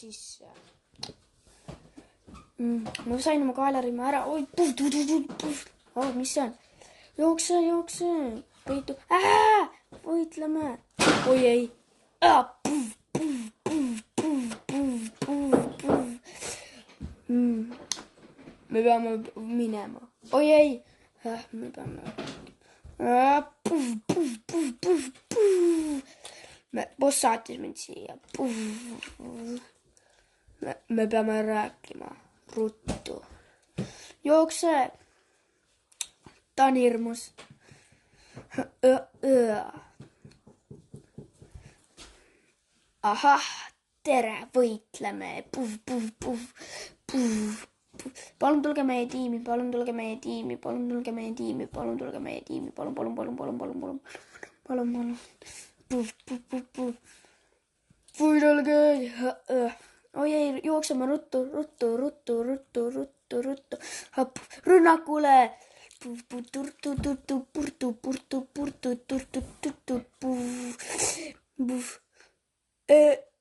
sisse. Ma sain oma kaelarime ära. Oi, mis see on? Jookse. Peitu. Võitleme. Oi ei. Me peame minema. Oi ei. Me peame. Boss saatis mind siia. Me peame rääkima. Ruttu. Jookse. Ta on hirmus. Ahah, tere, võitleme. Palun tulge meie tiimi. Palun. Võidelge. Oi ei, jookseme ruttu. Rünnakule. Ei.